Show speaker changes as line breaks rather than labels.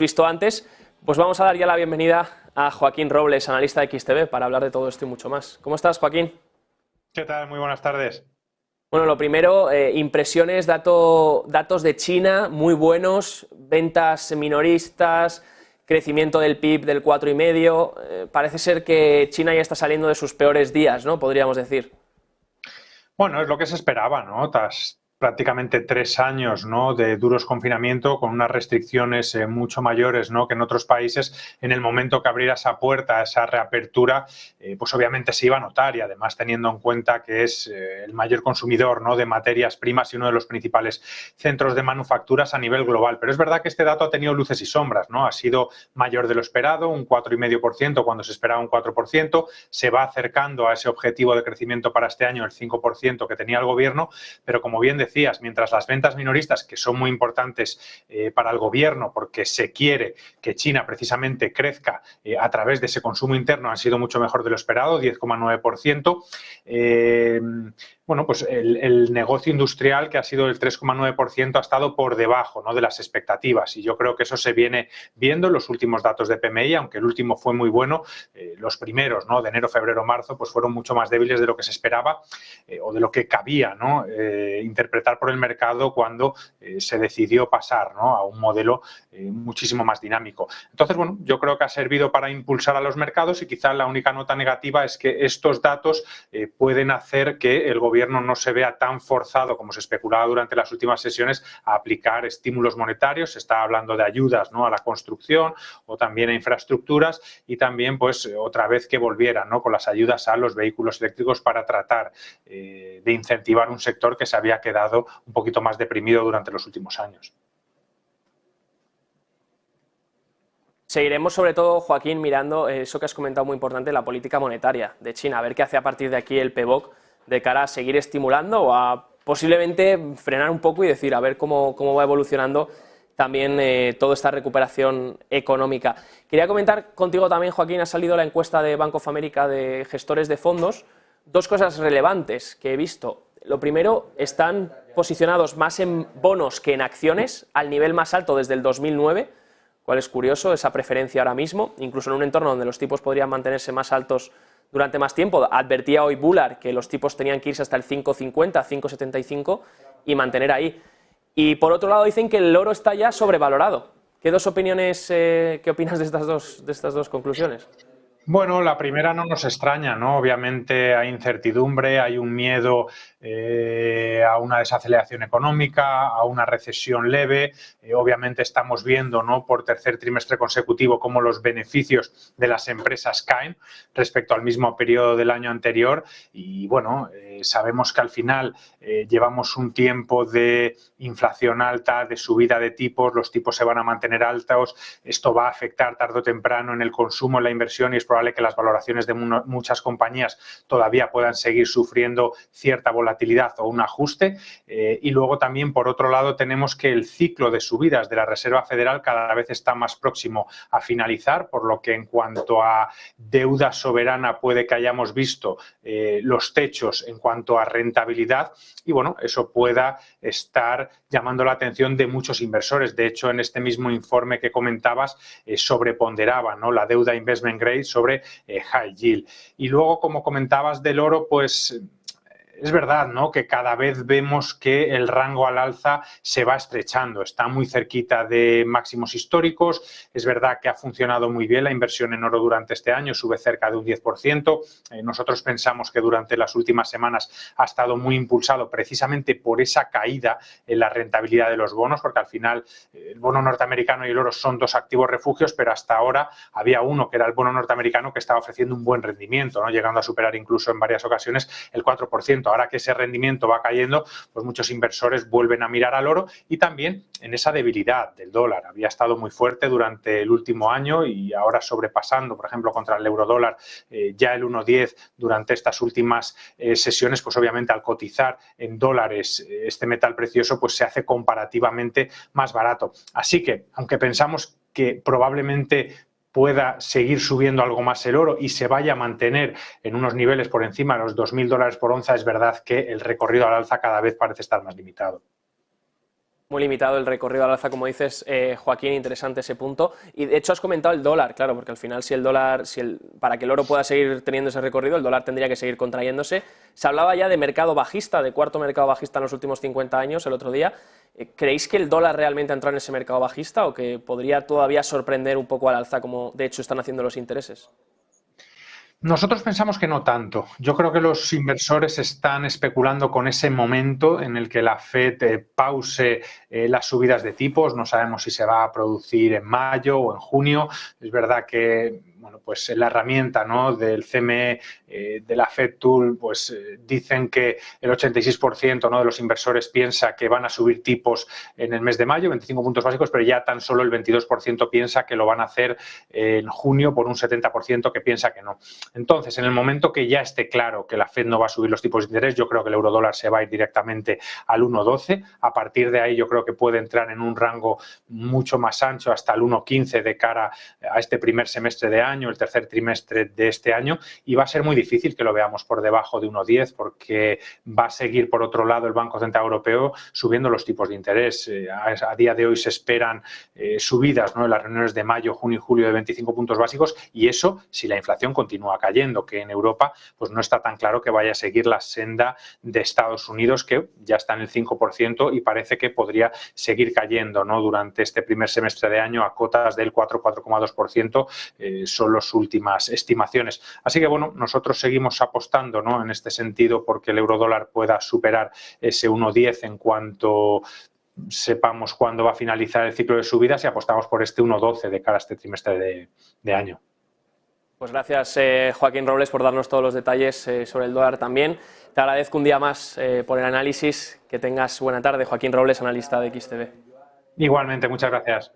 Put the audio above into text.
visto antes, pues vamos a dar ya la bienvenida a Joaquín Robles, analista de XTB, para hablar de todo esto y mucho más. ¿Cómo estás, Joaquín?
¿Qué tal? Muy buenas tardes.
Bueno, lo primero, impresiones, datos de China muy buenos, ventas minoristas, crecimiento del PIB del 4,5. Parece ser que China ya está saliendo de sus peores días, ¿no? Podríamos decir.
Bueno, es lo que se esperaba, ¿no? Tras prácticamente 3 años, ¿no?, de duros confinamientos con unas restricciones mucho mayores, ¿no?, que en otros países. En el momento que abriera esa puerta, esa reapertura, pues obviamente se iba a notar, y además teniendo en cuenta que es el mayor consumidor, ¿no?, de materias primas y uno de los principales centros de manufacturas a nivel global. Pero es verdad que este dato ha tenido luces y sombras, ¿no? Ha sido mayor de lo esperado, un 4,5% cuando se esperaba un 4%, se va acercando a ese objetivo de crecimiento para este año, el 5% que tenía el gobierno, pero como bien decías, mientras las ventas minoristas, que son muy importantes para el gobierno porque se quiere que China precisamente crezca a través de ese consumo interno, han sido mucho mejor de lo esperado, 10,9%. Bueno, pues el negocio industrial, que ha sido el 3,9%, ha estado por debajo, ¿no?, de las expectativas, y yo creo que eso se viene viendo en los últimos datos de PMI, aunque el último fue muy bueno. Los primeros, ¿no?, de enero, febrero, marzo, pues fueron mucho más débiles de lo que se esperaba o de lo que cabía, ¿no?, interpretar por el mercado cuando se decidió pasar, ¿no?, a un modelo muchísimo más dinámico. Entonces, bueno, yo creo que ha servido para impulsar a los mercados, y quizá la única nota negativa es que estos datos pueden hacer que el gobierno no se vea tan forzado como se especulaba durante las últimas sesiones a aplicar estímulos monetarios. Se está hablando de ayudas, ¿no?, a la construcción o también a infraestructuras, y también pues otra vez que volvieran, ¿no?, con las ayudas a los vehículos eléctricos para tratar de incentivar un sector que se había quedado un poquito más deprimido durante los últimos años.
Seguiremos sobre todo, Joaquín, mirando eso que has comentado muy importante, la política monetaria de China, a ver qué hace a partir de aquí el PBOC de cara a seguir estimulando o a posiblemente frenar un poco y decir a ver cómo va evolucionando también toda esta recuperación económica. Quería comentar contigo también, Joaquín, ha salido la encuesta de Bank of America de gestores de fondos. Dos cosas relevantes que he visto. Lo primero, están posicionados más en bonos que en acciones, al nivel más alto desde el 2009, cual es curioso, esa preferencia ahora mismo, incluso en un entorno donde los tipos podrían mantenerse más altos durante más tiempo. Advertía hoy Bullard que los tipos tenían que irse hasta el 5,50, 5,75 y mantener ahí. Y por otro lado dicen que el oro está ya sobrevalorado. ¿Qué opinas de estas dos conclusiones?
Bueno, la primera no nos extraña, ¿no? Obviamente hay incertidumbre, hay un miedo a una desaceleración económica, a una recesión leve. Obviamente estamos viendo, ¿no?, por tercer trimestre consecutivo cómo los beneficios de las empresas caen respecto al mismo periodo del año anterior, y bueno, sabemos que al final llevamos un tiempo de inflación alta, de subida de tipos, los tipos se van a mantener altos, esto va a afectar tarde o temprano en el consumo, en la inversión, y es probable que las valoraciones de muchas compañías todavía puedan seguir sufriendo cierta volatilidad o un ajuste. Y luego también, por otro lado, tenemos que el ciclo de subidas de la Reserva Federal cada vez está más próximo a finalizar, por lo que en cuanto a deuda soberana puede que hayamos visto los techos en cuanto a rentabilidad, y bueno, eso pueda estar llamando la atención de muchos inversores. De hecho, en este mismo informe que comentabas, sobreponderaba, ¿no?, la deuda investment grade sobre high yield. Y luego, como comentabas del oro, pues es verdad, ¿no?, que cada vez vemos que el rango al alza se va estrechando, está muy cerquita de máximos históricos. Es verdad que ha funcionado muy bien la inversión en oro durante este año, sube cerca de un 10%. Nosotros pensamos que durante las últimas semanas ha estado muy impulsado precisamente por esa caída en la rentabilidad de los bonos, porque al final el bono norteamericano y el oro son dos activos refugios, pero hasta ahora había uno, que era el bono norteamericano, que estaba ofreciendo un buen rendimiento, ¿no?, llegando a superar incluso en varias ocasiones el 4%. Ahora que ese rendimiento va cayendo, pues muchos inversores vuelven a mirar al oro, y también en esa debilidad del dólar. Había estado muy fuerte durante el último año y ahora sobrepasando, por ejemplo, contra el eurodólar ya el 1,10 durante estas últimas sesiones, pues obviamente al cotizar en dólares este metal precioso, pues se hace comparativamente más barato. Así que, aunque pensamos que probablemente pueda seguir subiendo algo más el oro y se vaya a mantener en unos niveles por encima de los $2.000 por onza, es verdad que el recorrido al alza cada vez parece estar más limitado.
Muy limitado el recorrido al alza, como dices, Joaquín, interesante ese punto. Y de hecho has comentado el dólar, claro, porque al final para que el oro pueda seguir teniendo ese recorrido, el dólar tendría que seguir contrayéndose. Se hablaba ya de mercado bajista, de cuarto mercado bajista en los últimos 50 años, el otro día. ¿Creéis que el dólar realmente ha entrado en ese mercado bajista o que podría todavía sorprender un poco al alza, como de hecho están haciendo los intereses?
Nosotros pensamos que no tanto. Yo creo que los inversores están especulando con ese momento en el que la Fed pause las subidas de tipos. No sabemos si se va a producir en mayo o en junio. Es verdad que pues la herramienta, ¿no?, del CME, de la Fed Tool, pues dicen que el 86%, ¿no?, de los inversores piensa que van a subir tipos en el mes de mayo, 25 puntos básicos, pero ya tan solo el 22% piensa que lo van a hacer en junio, por un 70% que piensa que no. Entonces, en el momento que ya esté claro que la Fed no va a subir los tipos de interés, yo creo que el eurodólar se va a ir directamente al 1,12. A partir de ahí yo creo que puede entrar en un rango mucho más ancho hasta el 1,15 de cara a este primer semestre de año, el tercer trimestre de este año, y va a ser muy difícil que lo veamos por debajo de 1,10 porque va a seguir, por otro lado, el Banco Central Europeo subiendo los tipos de interés. A día de hoy se esperan subidas, ¿no?, en las reuniones de mayo, junio y julio de 25 puntos básicos, y eso si la inflación continúa cayendo, que en Europa pues no está tan claro que vaya a seguir la senda de Estados Unidos, que ya está en el 5% y parece que podría seguir cayendo, ¿no?, durante este primer semestre de año a cotas del 4,2%, son las últimas estimaciones. Así que bueno, nosotros seguimos apostando, ¿no?, en este sentido porque el eurodólar pueda superar ese 1,10 en cuanto sepamos cuándo va a finalizar el ciclo de subidas, y apostamos por este 1,12 de cara a este trimestre de año.
Pues gracias, Joaquín Robles, por darnos todos los detalles sobre el dólar también. Te agradezco un día más por el análisis. Que tengas buena tarde. Joaquín Robles, analista de XTB.
Igualmente, muchas gracias.